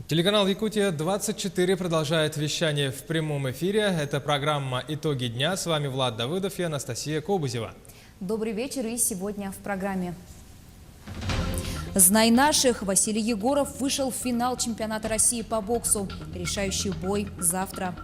Телеканал «Якутия-24» продолжает вещание в прямом эфире. Это программа «Итоги дня». С вами Влад Давыдов и Анастасия Кобузева. Добрый вечер, и сегодня в программе. «Знай наших». Василий Егоров вышел в финал чемпионата России по боксу. Решающий бой завтра.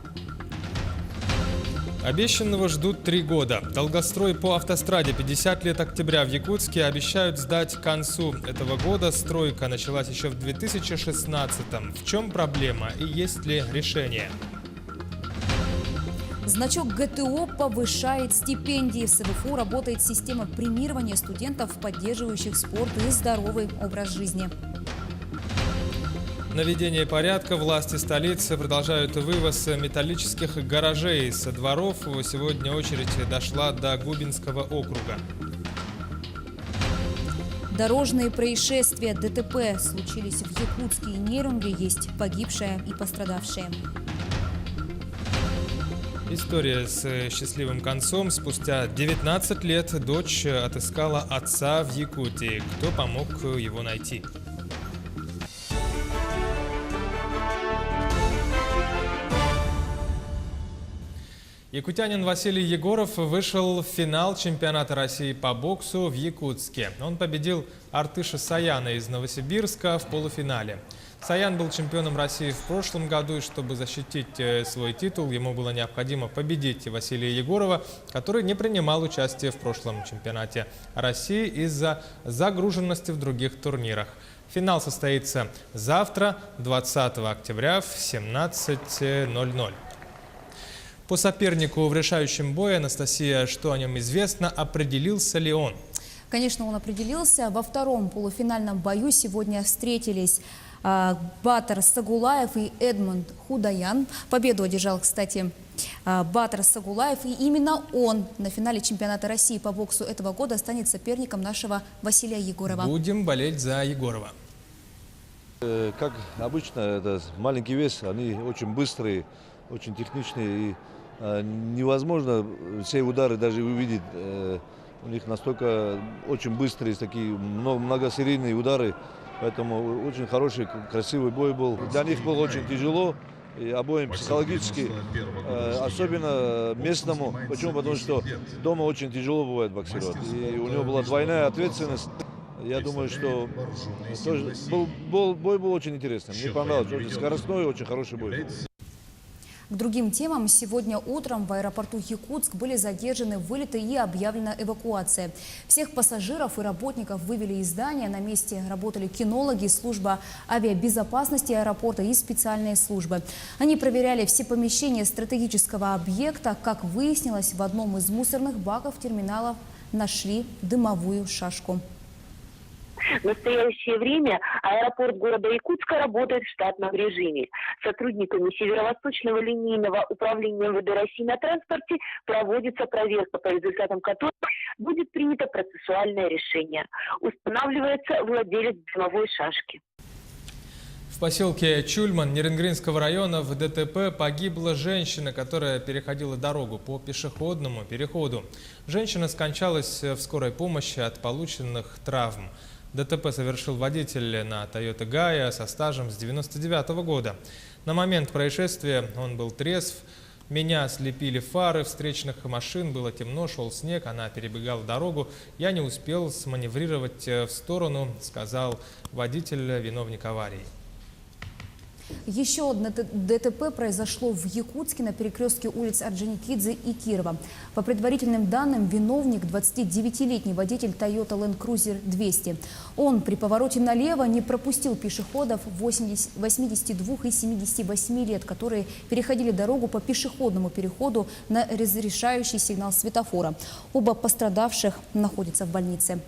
Обещанного ждут 3 года. Долгострой по автостраде 50 лет октября в Якутске обещают сдать к концу этого года. Стройка началась еще в 2016-м. В чем проблема и есть ли решение? Значок ГТО повышает стипендии. В СВФУ работает система премирования студентов, поддерживающих спорт и здоровый образ жизни. Наведение порядка. Власти столицы продолжают вывоз металлических гаражей со дворов. Сегодня очередь дошла до Губинского округа. Дорожные происшествия ДТП случились в Якутске и Нерюнгри. Есть погибшие и пострадавшие. История с счастливым концом. Спустя 19 лет дочь отыскала отца в Якутии. Кто помог его найти? Якутянин Василий Егоров вышел в финал чемпионата России по боксу в Якутске. Он победил Артыша Саяна из Новосибирска в полуфинале. Саян был чемпионом России в прошлом году, и чтобы защитить свой титул, ему было необходимо победить Василия Егорова, который не принимал участие в прошлом чемпионате России из-за загруженности в других турнирах. Финал состоится завтра, 20 октября в 17:00. По сопернику в решающем бое, Анастасия, что о нем известно, определился ли он? Конечно, он определился. Во втором полуфинальном бою сегодня встретились Батар Сагулаев и Эдмунд Худаян. Победу одержал, кстати, Батар Сагулаев. И именно он на финале чемпионата России по боксу этого года станет соперником нашего Василия Егорова. Будем болеть за Егорова. Как обычно, это маленький вес, они очень быстрые, очень техничные. И невозможно все удары даже увидеть. У них настолько очень быстрые, такие многосерийные удары. Поэтому очень хороший, красивый бой был. Для них было очень тяжело, и обоим психологически, особенно местному. Почему? Потому что дома очень тяжело бывает боксировать. И у него была двойная ответственность. Я думаю, что бой был очень интересным. Мне понравилось. Очень скоростной, очень хороший бой. К другим темам. Сегодня утром в аэропорту Якутск были задержаны вылеты и объявлена эвакуация. Всех пассажиров и работников вывели из здания. На месте работали кинологи, служба авиабезопасности аэропорта и специальные службы. Они проверяли все помещения стратегического объекта. Как выяснилось, в одном из мусорных баков терминала нашли дымовую шашку. В настоящее время аэропорт города Якутска работает в штатном режиме. Сотрудниками Северо-Восточного линейного управления МВД России на транспорте проводится проверка, по результатам которой будет принято процессуальное решение. Устанавливается владелец дымовой шашки. В поселке Чульман Нерюнгринского района в ДТП погибла женщина, которая переходила дорогу по пешеходному переходу. Женщина скончалась в скорой помощи от полученных травм. ДТП совершил водитель на Toyota Gaia со стажем с 1999 года. На момент происшествия он был трезв. Меня слепили фары встречных машин, было темно, шел снег, она перебегала дорогу. Я не успел сманеврировать в сторону, сказал водитель, виновник аварии. Еще одно ДТП произошло в Якутске на перекрестке улиц Орджоникидзе и Кирова. По предварительным данным, виновник – 29-летний водитель Toyota Land Cruiser 200. Он при повороте налево не пропустил пешеходов 82 и 78 лет, которые переходили дорогу по пешеходному переходу на разрешающий сигнал светофора. Оба пострадавших находятся в больнице.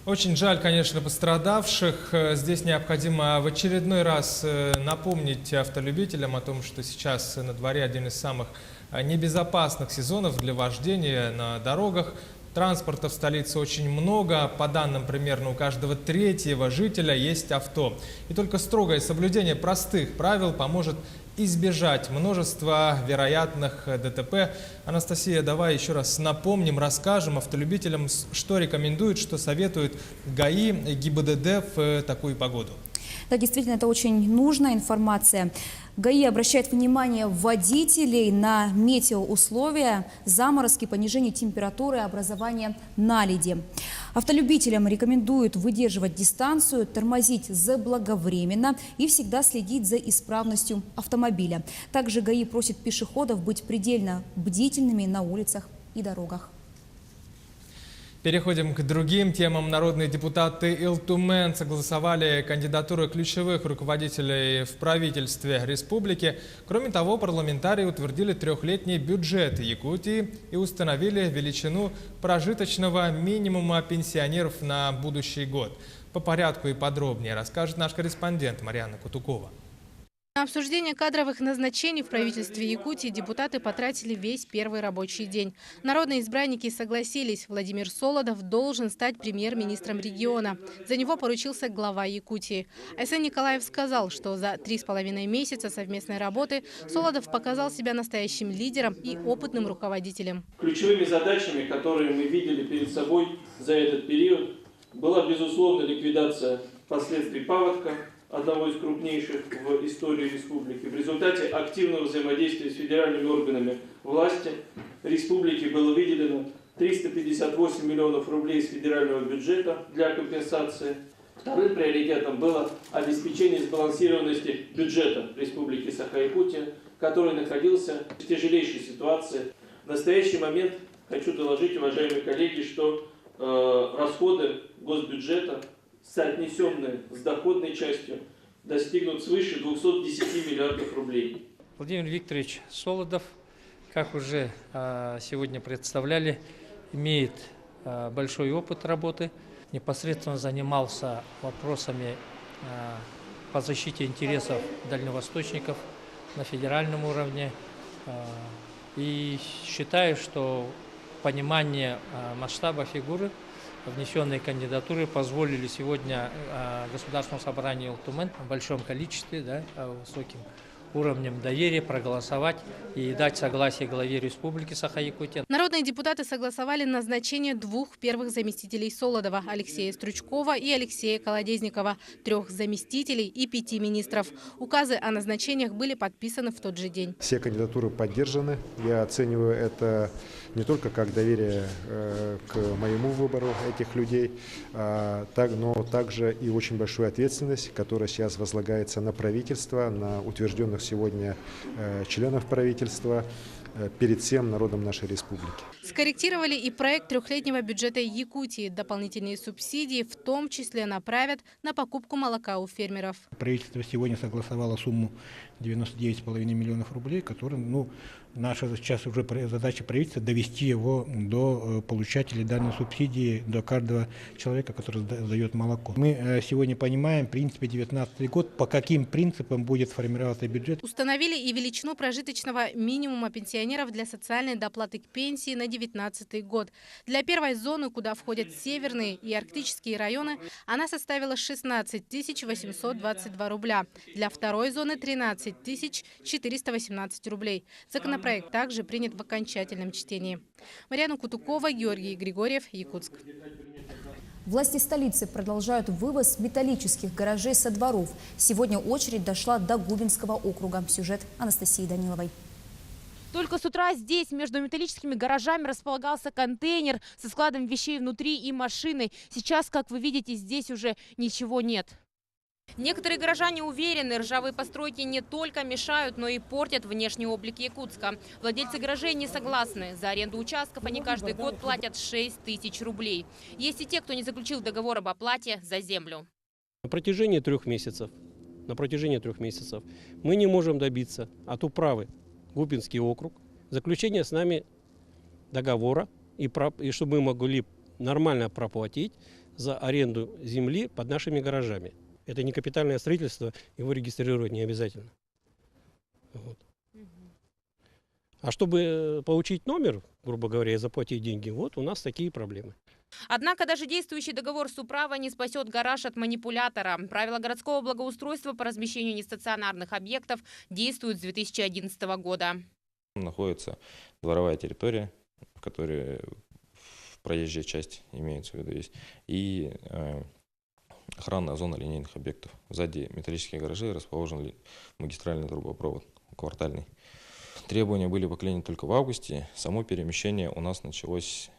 Очень жаль, конечно, пострадавших. Здесь необходимо в очередной раз напомнить автолюбителям о том, что сейчас на дворе один из самых небезопасных сезонов для вождения на дорогах. Транспорта в столице очень много. По данным, примерно у каждого третьего жителя есть авто. И только строгое соблюдение простых правил поможет избежать множества вероятных ДТП. Анастасия, давай еще раз напомним, расскажем автолюбителям, что рекомендуют, что советуют ГАИ и ГИБДД в такую погоду. Да, действительно, это очень нужная информация. ГАИ обращает внимание водителей на метеоусловия, заморозки, понижение температуры и образование наледи. Автолюбителям рекомендуют выдерживать дистанцию, тормозить заблаговременно и всегда следить за исправностью автомобиля. Также ГАИ просит пешеходов быть предельно бдительными на улицах и дорогах. Переходим к другим темам. Народные депутаты Илтумен согласовали кандидатуры ключевых руководителей в правительстве республики. Кроме того, парламентарии утвердили трехлетний бюджет Якутии и установили величину прожиточного минимума пенсионеров на будущий год. По порядку и подробнее расскажет наш корреспондент Марьяна Кутукова. На обсуждение кадровых назначений в правительстве Якутии депутаты потратили весь первый рабочий день. Народные избранники согласились, Владимир Солодов должен стать премьер-министром региона. За него поручился глава Якутии. Айсен Николаев сказал, что за 3,5 месяца совместной работы Солодов показал себя настоящим лидером и опытным руководителем. Ключевыми задачами, которые мы видели перед собой за этот период, была, безусловно, ликвидация последствий паводка, одного из крупнейших в истории республики. В результате активного взаимодействия с федеральными органами власти республики было выделено 358 миллионов рублей из федерального бюджета для компенсации. Вторым приоритетом было обеспечение сбалансированности бюджета Республики Саха-Якутия, который находился в тяжелейшей ситуации. В настоящий момент хочу доложить, уважаемые коллеги, что расходы госбюджета, соотнесенные с доходной частью, достигнут свыше 210 миллиардов рублей. Владимир Викторович Солодов, как уже сегодня представляли, имеет большой опыт работы, непосредственно занимался вопросами по защите интересов дальневосточников на федеральном уровне. И считаю, что понимание масштаба фигуры, внесенные кандидатуры позволили сегодня Государственному собранию Илтумен в большом количестве, высоким уровнем доверия проголосовать и дать согласие главе Республики Саха-Якутия. Народные депутаты согласовали назначение двух первых заместителей Солодова – Алексея Стручкова и Алексея Колодезникова, 3 заместителей и 5 министров. Указы о назначениях были подписаны в тот же день. Все кандидатуры поддержаны. Я оцениваю это не только как доверие к моему выбору этих людей, но также и очень большую ответственность, которая сейчас возлагается на правительство, на утвержденных сегодня членов правительства перед всем народом нашей республики. Скорректировали и проект трехлетнего бюджета Якутии. Дополнительные субсидии в том числе направят на покупку молока у фермеров. Правительство сегодня согласовало сумму 99,5 миллионов рублей, которым, наша сейчас уже задача правительства довести его до получателей данной субсидии, до каждого человека, который сдает молоко. Мы сегодня понимаем, в принципе, 2019 год, по каким принципам будет формироваться бюджет. Установили и величину прожиточного минимума пенсионеров для социальной доплаты к пенсии на 2019 год. Для первой зоны, куда входят северные и арктические районы, она составила 16 822 рубля. Для второй зоны 13 418 рублей. Законопроект также принят в окончательном чтении. Марьяна Кутукова, Георгий Григорьев, Якутск. Власти столицы продолжают вывоз металлических гаражей со дворов. Сегодня очередь дошла до Губинского округа. Сюжет Анастасии Даниловой. Только с утра здесь между металлическими гаражами располагался контейнер со складом вещей внутри и машиной. Сейчас, как вы видите, здесь уже ничего нет. Некоторые горожане уверены, ржавые постройки не только мешают, но и портят внешний облик Якутска. Владельцы гаражей не согласны. За аренду участков они каждый год платят 6 тысяч рублей. Есть и те, кто не заключил договор об оплате за землю. На протяжении 3 месяцев мы не можем добиться от управы Губинский округ заключения с нами договора, и чтобы мы могли нормально проплатить за аренду земли под нашими гаражами. Это не капитальное строительство, его регистрировать не обязательно. Вот. А чтобы получить номер, грубо говоря, и заплатить деньги, вот у нас такие проблемы. Однако даже действующий договор с управой не спасет гараж от манипулятора. Правила городского благоустройства по размещению нестационарных объектов действуют с 2011 года. Находится дворовая территория, в которой проезжая часть имеется в виду есть, и охранная зона линейных объектов. Сзади металлические гаражи расположен магистральный трубопровод квартальный. Требования были поклонены только в августе. Само перемещение у нас началось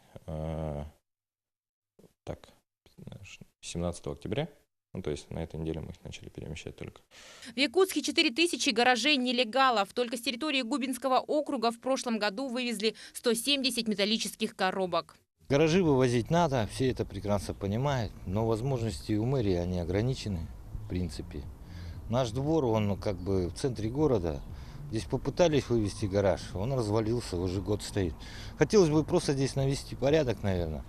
17 октября. То есть на этой неделе мы их начали перемещать только. В Якутске 4000 гаражей нелегалов. Только с территории Губинского округа в прошлом году вывезли 170 металлических коробок. Гаражи вывозить надо, все это прекрасно понимают, но возможности у мэрии они ограничены, в принципе. Наш двор, он как бы в центре города. Здесь попытались вывести гараж, он развалился, уже год стоит. Хотелось бы просто здесь навести порядок, наверное.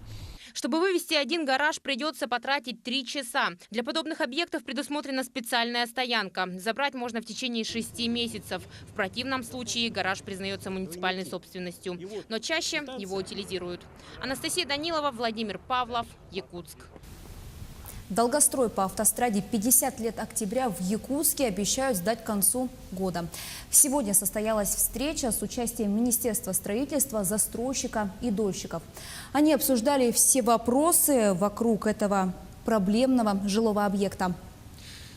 Чтобы вывести один гараж, придется потратить 3 часа. Для подобных объектов предусмотрена специальная стоянка. Забрать можно в течение 6 месяцев. В противном случае гараж признается муниципальной собственностью. Но чаще его утилизируют. Анастасия Данилова, Владимир Павлов, Якутск. Долгострой по автостраде 50 лет октября в Якутске обещают сдать к концу года. Сегодня состоялась встреча с участием Министерства строительства, застройщика и дольщиков. Они обсуждали все вопросы вокруг этого проблемного жилого объекта.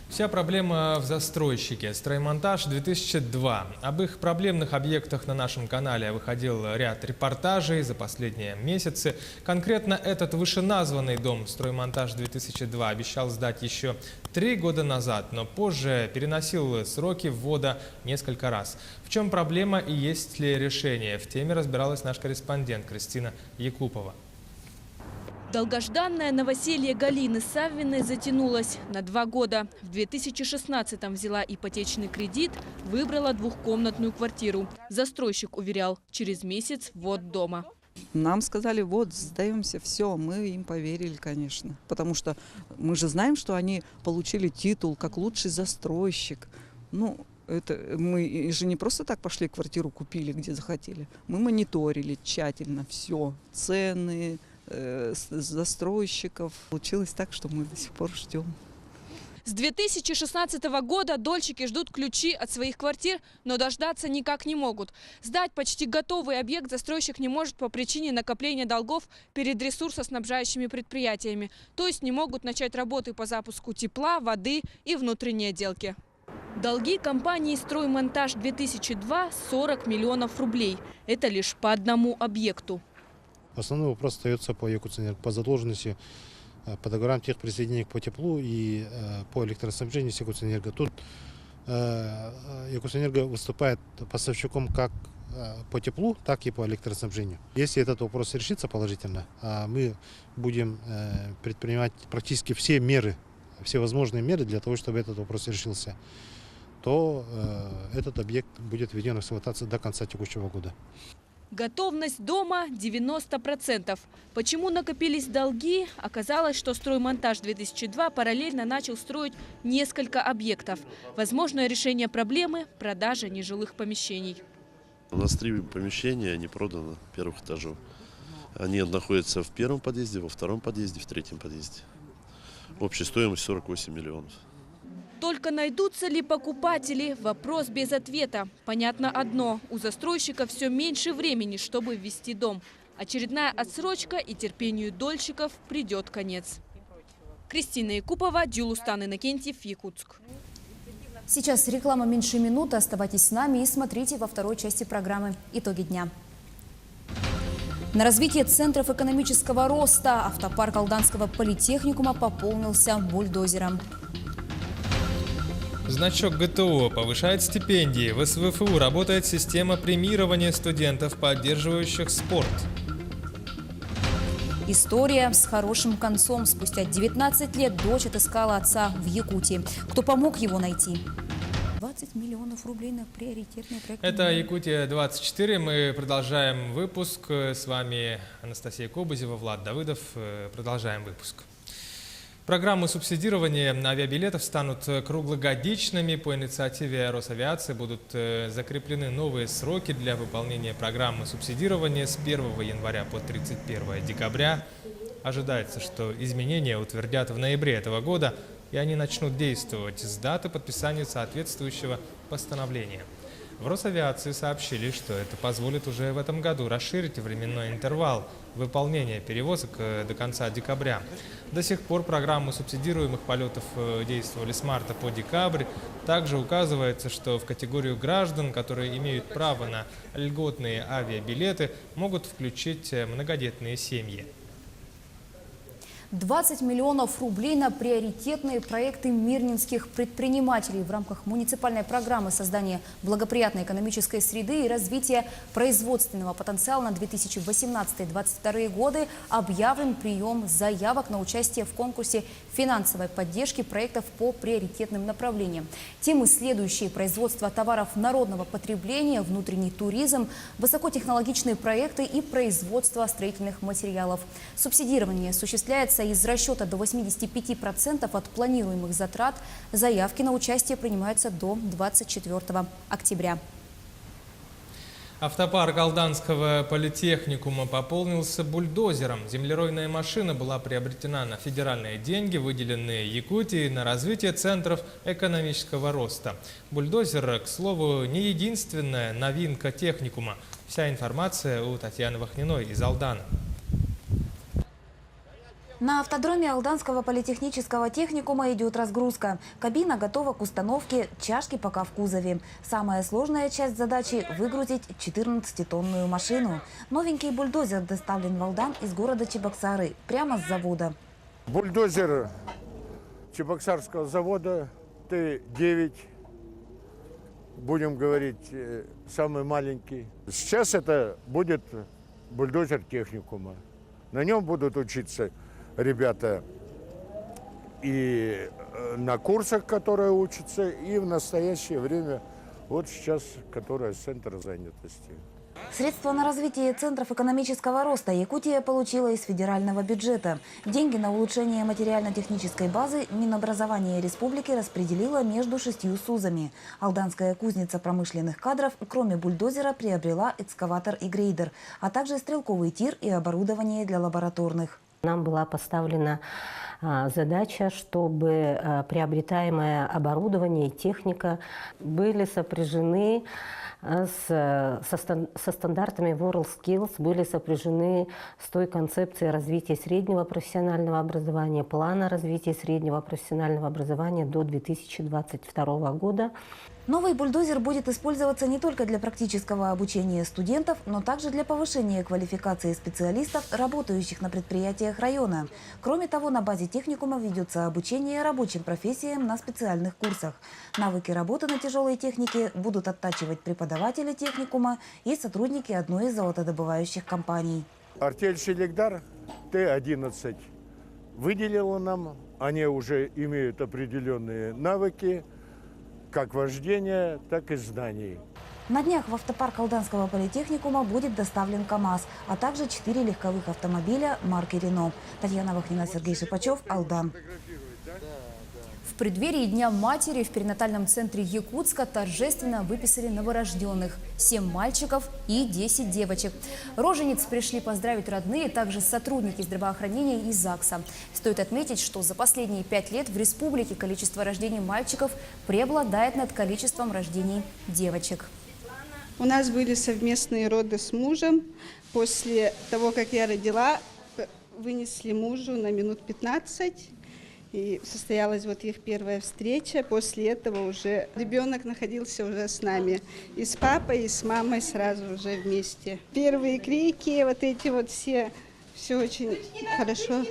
Вся проблема в застройщике. Строймонтаж 2002. Об их проблемных объектах на нашем канале выходил ряд репортажей за последние месяцы. Конкретно этот вышеназванный дом Строймонтаж 2002 обещал сдать еще 3 года назад, но позже переносил сроки ввода несколько раз. В чем проблема и есть ли решение? В теме разбиралась наш корреспондент Кристина Якупова. Долгожданное новоселье Галины Саввиной затянулось на 2 года. В 2016-м взяла ипотечный кредит, выбрала двухкомнатную квартиру. Застройщик уверял, через месяц ввод дома. Нам сказали, вот, сдаемся, все, мы им поверили, конечно. Потому что мы же знаем, что они получили титул как лучший застройщик. Ну, это мы же не просто так пошли квартиру купили, где захотели. Мы мониторили тщательно все, цены, застройщиков. Получилось так, что мы до сих пор ждем. С 2016 года дольщики ждут ключи от своих квартир, но дождаться никак не могут. Сдать почти готовый объект застройщик не может по причине накопления долгов перед ресурсоснабжающими предприятиями. То есть не могут начать работы по запуску тепла, воды и внутренней отделки. Долги компании «Строймонтаж 2002» 40 миллионов рублей. Это лишь по одному объекту. Основной вопрос остается по Якутэнерго, по задолженности, по договорам техприсоединения по теплу и по электроснабжению с Якутэнерго. Тут Якутэнерго выступает поставщиком как по теплу, так и по электроснабжению. Если этот вопрос решится положительно, мы будем предпринимать практически все меры, все возможные меры для того, чтобы этот вопрос решился, то этот объект будет введен в эксплуатацию до конца текущего года. Готовность дома 90%. Почему накопились долги? Оказалось, что Строймонтаж 2002 параллельно начал строить несколько объектов. Возможное решение проблемы – продажа нежилых помещений. У нас 3 помещения не продано первых этажов. Они находятся в первом подъезде, во втором подъезде, в третьем подъезде. Общая стоимость 48 миллионов. Только найдутся ли покупатели? Вопрос без ответа. Понятно одно – у застройщика все меньше времени, чтобы ввести дом. Очередная отсрочка, и терпению дольщиков придет конец. Кристина Якупова, Дюлустан Иннокентьев, Якутск. Сейчас реклама меньше минуты. Оставайтесь с нами и смотрите во второй части программы «Итоги дня». На развитие центров экономического роста автопарк Алданского политехникума пополнился бульдозером. Значок ГТО повышает стипендии. В СВФУ работает система премирования студентов, поддерживающих спорт. История с хорошим концом. Спустя 19 лет дочь отыскала отца в Якутии. Кто помог его найти? 20 миллионов рублей на приоритетные проекты. Это Якутия-24. Мы продолжаем выпуск. С вами Анастасия Кобызева, Влад Давыдов. Продолжаем выпуск. Программы субсидирования авиабилетов станут круглогодичными. По инициативе Росавиации будут закреплены новые сроки для выполнения программы субсидирования с 1 января по 31 декабря. Ожидается, что изменения утвердят в ноябре этого года, и они начнут действовать с даты подписания соответствующего постановления. В Росавиации сообщили, что это позволит уже в этом году расширить временной интервал выполнения перевозок до конца декабря. До сих пор программы субсидируемых полетов действовали с марта по декабрь. Также указывается, что в категорию граждан, которые имеют право на льготные авиабилеты, могут включить многодетные семьи. 20 миллионов рублей на приоритетные проекты мирнинских предпринимателей в рамках муниципальной программы создания благоприятной экономической среды и развития производственного потенциала на 2018-2022 годы объявлен прием заявок на участие в конкурсе финансовой поддержки проектов по приоритетным направлениям. Темы следующие: производство товаров народного потребления, внутренний туризм, высокотехнологичные проекты и производство строительных материалов. Субсидирование осуществляется из расчета до 85% от планируемых затрат. Заявки на участие принимаются до 24 октября. Автопарк Алданского политехникума пополнился бульдозером. Землеройная машина была приобретена на федеральные деньги, выделенные Якутии на развитие центров экономического роста. Бульдозер, к слову, не единственная новинка техникума. Вся информация у Татьяны Вахниной из Алдана. На автодроме Алданского политехнического техникума идет разгрузка. Кабина готова к установке, чашки пока в кузове. Самая сложная часть задачи – выгрузить 14-тонную машину. Новенький бульдозер доставлен в Алдан из города Чебоксары, прямо с завода. Бульдозер Чебоксарского завода Т-9, будем говорить, самый маленький. Сейчас это будет бульдозер техникума. На нем будут учиться ребята и на курсах, которые учатся, и в настоящее время, вот сейчас, которая центр занятости. Средства на развитие центров экономического роста Якутия получила из федерального бюджета. Деньги на улучшение материально-технической базы Минобразования республики распределила между 6 СУЗами. Алданская кузница промышленных кадров, кроме бульдозера, приобрела экскаватор и грейдер, а также стрелковый тир и оборудование для лабораторных. Нам была поставлена задача, чтобы приобретаемое оборудование и техника были сопряжены со стандартами WorldSkills, были сопряжены с той концепцией развития среднего профессионального образования, плана развития среднего профессионального образования до 2022 года. Новый бульдозер будет использоваться не только для практического обучения студентов, но также для повышения квалификации специалистов, работающих на предприятиях района. Кроме того, на базе техникума ведется обучение рабочим профессиям на специальных курсах. Навыки работы на тяжелой технике будут оттачивать преподаватели техникума и сотрудники одной из золотодобывающих компаний. Артель «Селегдар» Т-11 выделила нам, они уже имеют определенные навыки, как вождения, так и знаний. На днях в автопарк Алданского политехникума будет доставлен КАМАЗ, а также 4 легковых автомобиля марки «Рено». Татьяна Вахнина, Сергей Шипачев, Алдан. В преддверии Дня матери в перинатальном центре Якутска торжественно выписали новорожденных – 7 мальчиков и 10 девочек. Рожениц пришли поздравить родные, также сотрудники здравоохранения и ЗАГСа. Стоит отметить, что за последние 5 лет в республике количество рождений мальчиков преобладает над количеством рождений девочек. У нас были совместные роды с мужем. После того, как я родила, вынесли мужу на минут 15. И состоялась вот их первая встреча. После этого уже ребенок находился уже с нами. И с папой, и с мамой сразу уже вместе. Первые крики, вот эти вот все очень хорошо.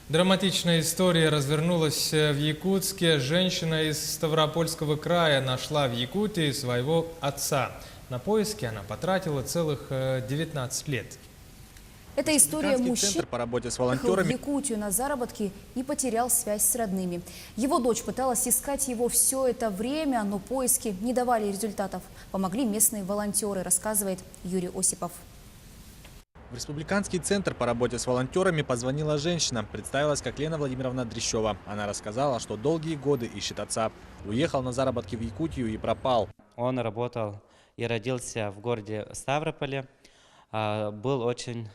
Драматичная история развернулась в Якутске. Женщина из Ставропольского края нашла в Якутии своего отца. На поиски она потратила целых 19 лет. Это история мужчины, по работе с приехал в волонтерами. Якутию на заработки и потерял связь с родными. Его дочь пыталась искать его все это время, но поиски не давали результатов. Помогли местные волонтеры, рассказывает Юрий Осипов. В Республиканский центр по работе с волонтерами позвонила женщина. Представилась как Лена Владимировна Дрещева. Она рассказала, что долгие годы ищет отца. Уехал на заработки в Якутию и пропал. Он работал и родился в городе Ставрополе. Был очень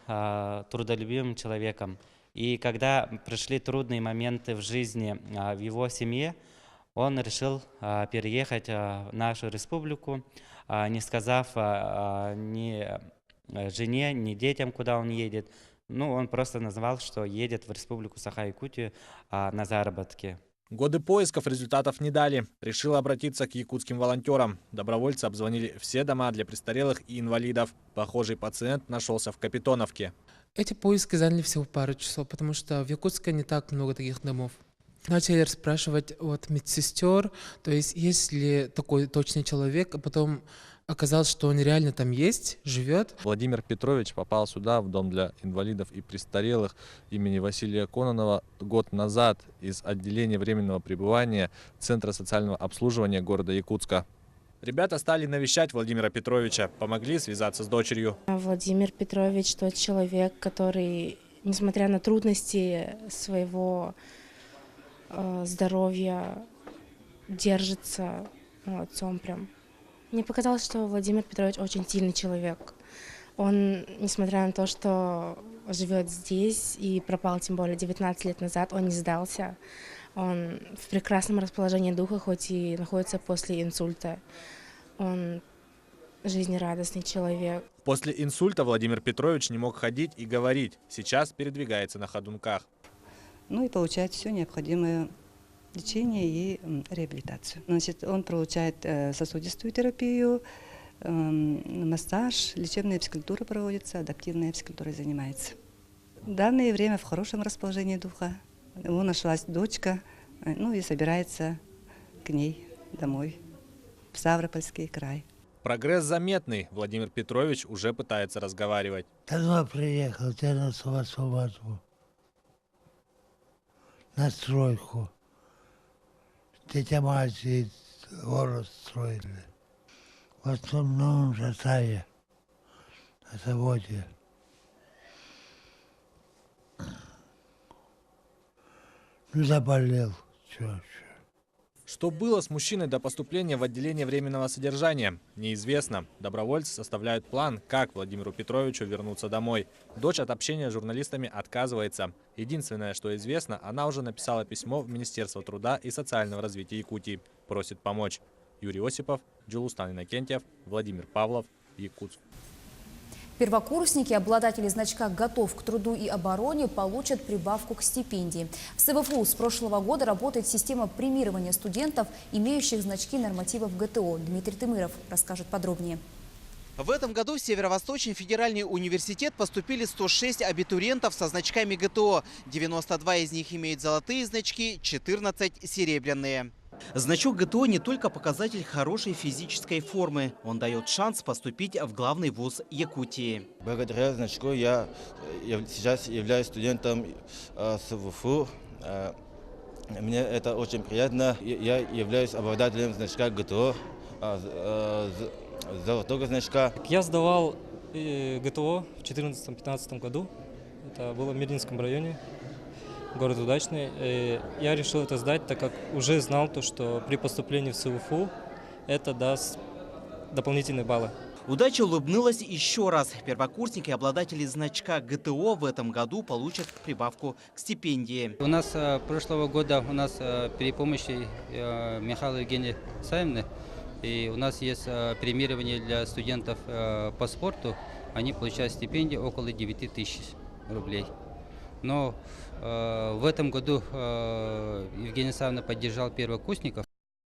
трудолюбивым человеком. И когда пришли трудные моменты в жизни в его семье, Он решил переехать в нашу республику, не сказав ни жене, ни детям, куда он едет. Ну, он просто назвал, что едет в республику Саха-Якутию на заработки. Годы поисков результатов не дали. Решил обратиться к якутским волонтерам. Добровольцы обзвонили все дома для престарелых и инвалидов. Похожий пациент нашелся в Капитоновке. Эти поиски заняли всего пару часов, потому что в Якутске не так много таких домов. Начали расспрашивать от медсестер, то есть ли такой точный человек, а потом оказалось, что он реально там есть, живет. Владимир Петрович попал сюда, в дом для инвалидов и престарелых имени Василия Кононова, год назад из отделения временного пребывания Центра социального обслуживания города Якутска. Ребята стали навещать Владимира Петровича, помогли связаться с дочерью. Владимир Петрович тот человек, который, несмотря на трудности своего здоровья, держится молодцом прям. Мне показалось, что Владимир Петрович очень сильный человек. Он, несмотря на то, что живет здесь и пропал тем более 19 лет назад, он не сдался. Он в прекрасном расположении духа, хоть и находится после инсульта. Он жизнерадостный человек. После инсульта Владимир Петрович не мог ходить и говорить. Сейчас передвигается на ходунках. Ну и получает все необходимое лечение и реабилитацию. Значит, он получает сосудистую терапию, массаж, лечебная физкультура проводится, адаптивная физкультура занимается. В данное время в хорошем расположении духа. Ему нашлась дочка, ну и собирается к ней домой, в Ставропольский край. Прогресс заметный. Владимир Петрович уже пытается разговаривать. Давно приехал, тебя на свободу. На стройку. Тетя мать и город строили. В основном в Жатае, на заводе. Ну, заболел. Что было с мужчиной до поступления в отделение временного содержания, неизвестно. Добровольцы составляют план, как Владимиру Петровичу вернуться домой. Дочь от общения с журналистами отказывается. Единственное, что известно, она уже написала письмо в Министерство труда и социального развития Якутии. Просит помочь. Юрий Осипов, Джулустан Иннокентьев, Владимир Павлов, Якутск. Первокурсники, обладатели значка «Готов к труду и обороне», получат прибавку к стипендии. В СВФУ с прошлого года работает система премирования студентов, имеющих значки нормативов ГТО. Дмитрий Тымыров расскажет подробнее. В этом году в Северо-Восточный федеральный университет поступили 106 абитуриентов со значками ГТО. 92 из них имеют золотые значки, 14 – серебряные. Значок ГТО не только показатель хорошей физической формы. Он дает шанс поступить в главный вуз Якутии. Благодаря значку я сейчас являюсь студентом СВФУ. Мне это очень приятно. Я являюсь обладателем значка ГТО, золотого значка. Я сдавал ГТО в 2014-2015 году. Это было в Мирнинском районе. Город Удачный. Я решил это сдать, так как уже знал, что при поступлении в СВФУ это даст дополнительные баллы. Удача улыбнулась еще раз. Первокурсники, обладатели значка ГТО, в этом году получат прибавку к стипендии. У нас прошлого года при помощи Михаила Евгения Саевны, и у нас есть премирование для студентов по спорту. Они получают стипендию около 9 тысяч рублей. Но в этом году Евгения Савна поддержал первокурсников.